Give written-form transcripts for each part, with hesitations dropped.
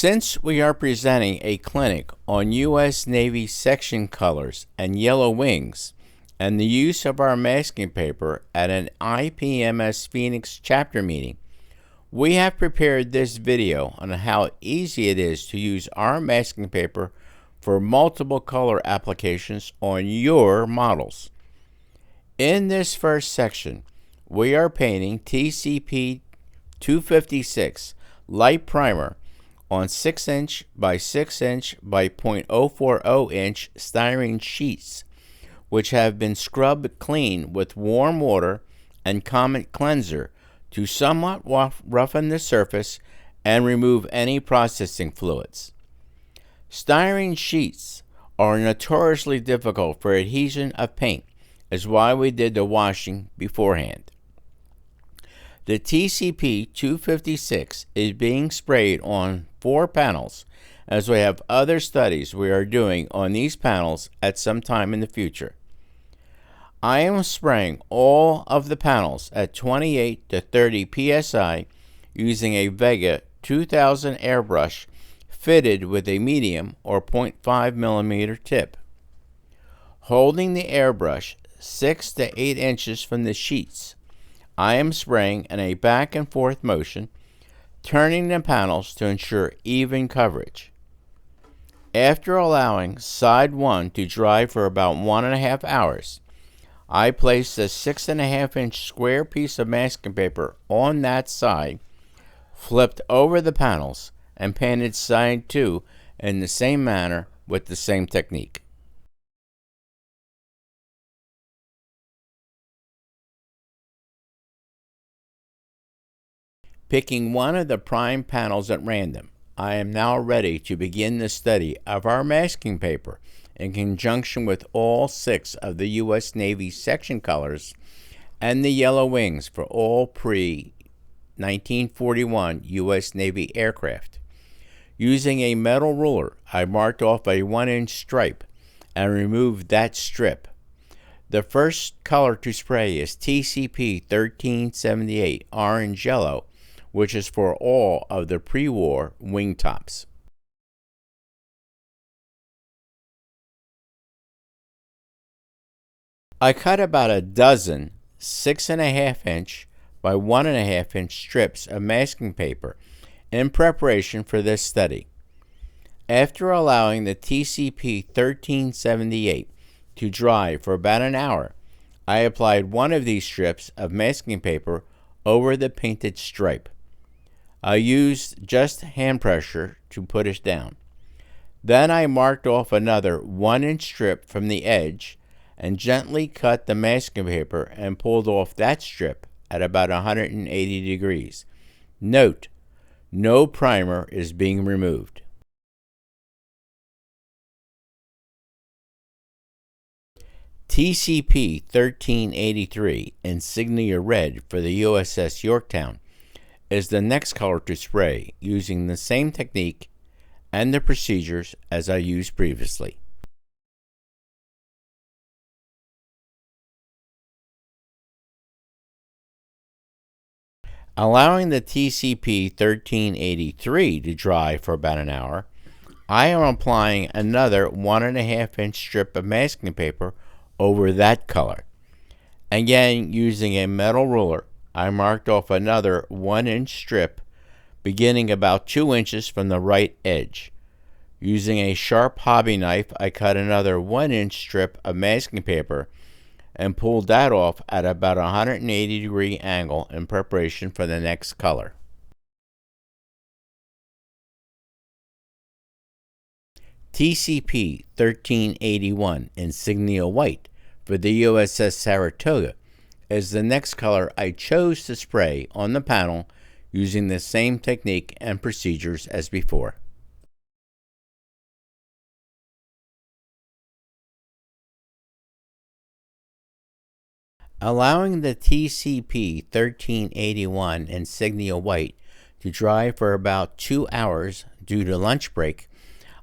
Since we are presenting a clinic on U.S. Navy section colors and yellow wings, and the use of our masking paper at an IPMS Phoenix chapter meeting, we have prepared this video on how easy it is to use our masking paper for multiple color applications on your models. In this first section, we are painting TCP 256 light primer on 6" by 6" by 0.040" styrene sheets, which have been scrubbed clean with warm water and Comet cleanser to somewhat roughen the surface and remove any processing fluids. Styrene sheets are notoriously difficult for adhesion of paint, is why we did the washing beforehand. The TCP 256 is being sprayed on 4 panels, as we have other studies we are doing on these panels at some time in the future. I am spraying all of the panels at 28 to 30 psi using a Vega 2000 airbrush fitted with a medium or 0.5 millimeter tip. Holding the airbrush 6 to 8 inches from the sheets, I am spraying in a back and forth motion, turning the panels to ensure even coverage. After allowing side 1 to dry for about 1.5 hours, I placed a 6.5" square piece of masking paper on that side, flipped over the panels, and painted side 2 in the same manner with the same technique. Picking one of the prime panels at random, I am now ready to begin the study of our masking paper in conjunction with all 6 of the U.S. Navy section colors and the yellow wings for all pre-1941 U.S. Navy aircraft. Using a metal ruler, I marked off a 1" stripe and removed that strip. The first color to spray is TCP 1378 orange yellow, which is for all of the pre-war wing tops. I cut about a dozen 6.5" by 1.5" strips of masking paper in preparation for this study. After allowing the TCP 1378 to dry for about an hour, I applied one of these strips of masking paper over the painted stripe. I used just hand pressure to put it down. Then I marked off another 1" strip from the edge and gently cut the masking paper and pulled off that strip at about 180 degrees. Note, no primer is being removed. TCP 1383 Insignia Red for the USS Yorktown is the next color to spray using the same technique and the procedures as I used previously. Allowing the TCP 1383 to dry for about an hour, I am applying another 1.5" strip of masking paper over that color. Again, using a metal ruler, I marked off another 1" strip beginning about 2 inches from the right edge. Using a sharp hobby knife, I cut another 1" strip of masking paper and pulled that off at about a 180-degree angle in preparation for the next color. TCP 1381 Insignia White for the USS Saratoga is the next color I chose to spray on the panel using the same technique and procedures as before. Allowing the TCP 1381 Insignia White to dry for about 2 hours due to lunch break,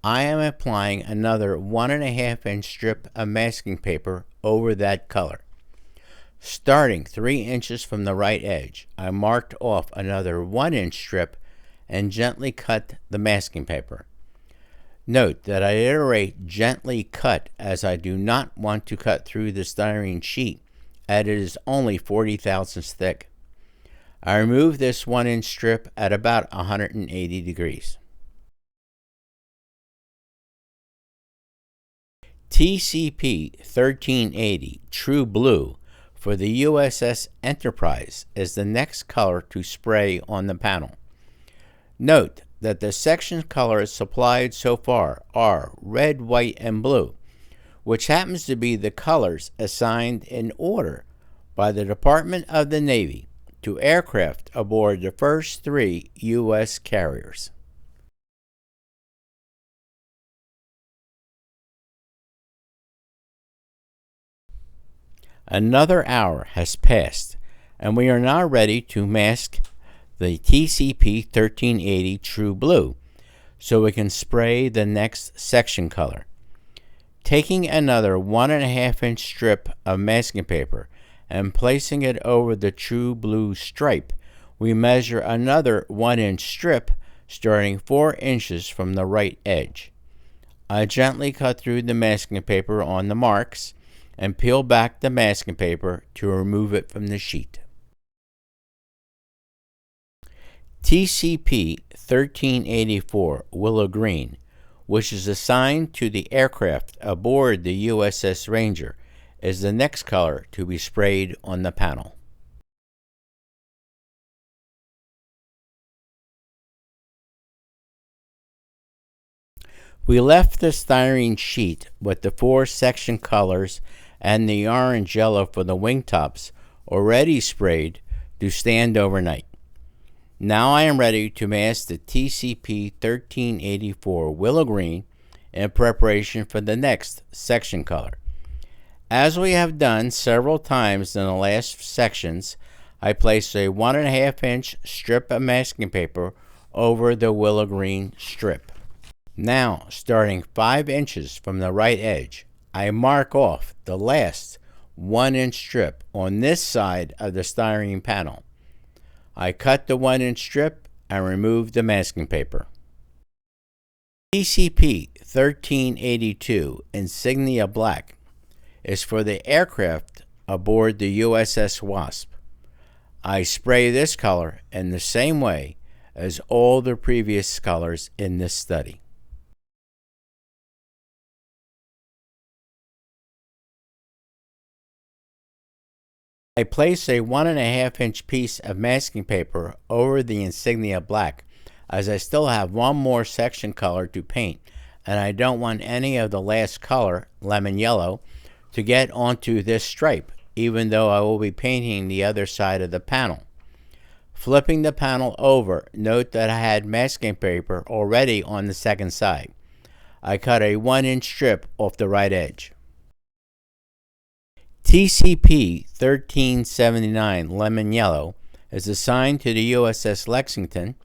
I am applying another 1.5" strip of masking paper over that color. Starting 3 inches from the right edge, I marked off another 1" strip and gently cut the masking paper. Note that I iterate gently cut as I do not want to cut through the styrene sheet as it is only 40 thousandths thick. I remove this 1-inch strip at about 180 degrees. TCP 1380 True Blue for the USS Enterprise is the next color to spray on the panel. Note that the section colors supplied so far are red, white, and blue, which happens to be the colors assigned in order by the Department of the Navy to aircraft aboard the first 3 U.S. carriers. Another hour has passed, and we are now ready to mask the TCP 1380 True Blue, so we can spray the next section color. Taking another 1.5-inch strip of masking paper and placing it over the True Blue stripe, we measure another 1-inch strip starting 4 inches from the right edge. I gently cut through the masking paper on the marks and peel back the masking paper to remove it from the sheet. TCP 1384 Willow Green, which is assigned to the aircraft aboard the USS Ranger, is the next color to be sprayed on the panel. We left the styrene sheet with the 4 section colors and the orange yellow for the wingtops already sprayed to stand overnight. Now I am ready to mask the TCP 1384 Willow Green in preparation for the next section color. As we have done several times in the last sections, I place a 1.5-inch strip of masking paper over the Willow Green strip. Now, starting 5 inches from the right edge, I mark off the last 1-inch strip on this side of the styrene panel. I cut the 1-inch strip and remove the masking paper. TCP 1382 Insignia Black is for the aircraft aboard the USS Wasp. I spray this color in the same way as all the previous colors in this study. I place a 1.5-inch piece of masking paper over the Insignia Black as I still have one more section color to paint, and I don't want any of the last color, lemon yellow, to get onto this stripe, even though I will be painting the other side of the panel. Flipping the panel over, note that I had masking paper already on the second side. I cut a 1-inch strip off the right edge. TCP 1379 Lemon Yellow is assigned to the USS Lexington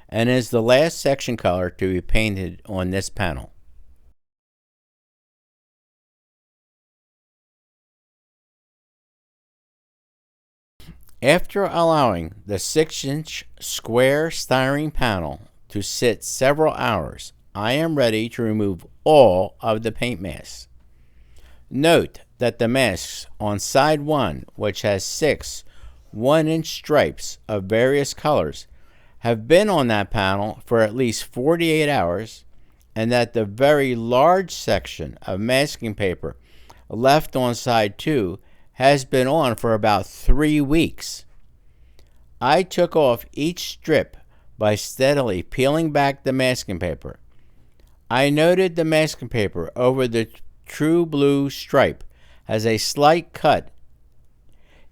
and is the last section color to be painted on this panel. After allowing the 6-inch square styrene panel to sit several hours, I am ready to remove all of the paint masks. Note that the masks on side 1, which has 6 1-inch stripes of various colors, have been on that panel for at least 48 hours, and that the very large section of masking paper left on side 2 has been on for about 3 weeks. I took off each strip by steadily peeling back the masking paper. I noted the masking paper over the True Blue stripe has a slight cut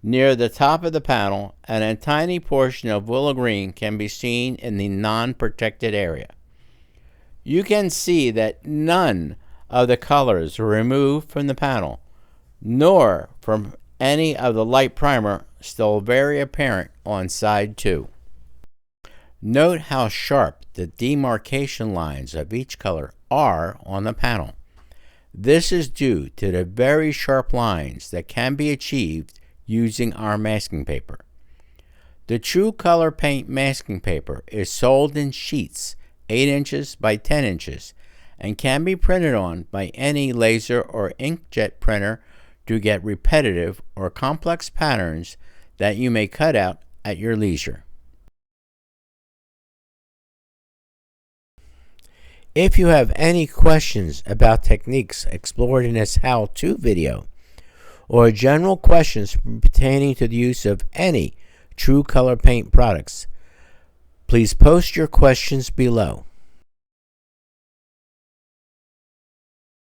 near the top of the panel, and a tiny portion of Willow Green can be seen in the non-protected area. You can see that none of the colors were removed from the panel, nor from any of the light primer, still very apparent on side 2. Note how sharp the demarcation lines of each color are on the panel. This is due to the very sharp lines that can be achieved using our masking paper. The Tru-Color Paint masking paper is sold in sheets 8 inches by 10 inches and can be printed on by any laser or inkjet printer to get repetitive or complex patterns that you may cut out at your leisure. If you have any questions about techniques explored in this how-to video, or general questions pertaining to the use of any Tru-Color Paint products, please post your questions below.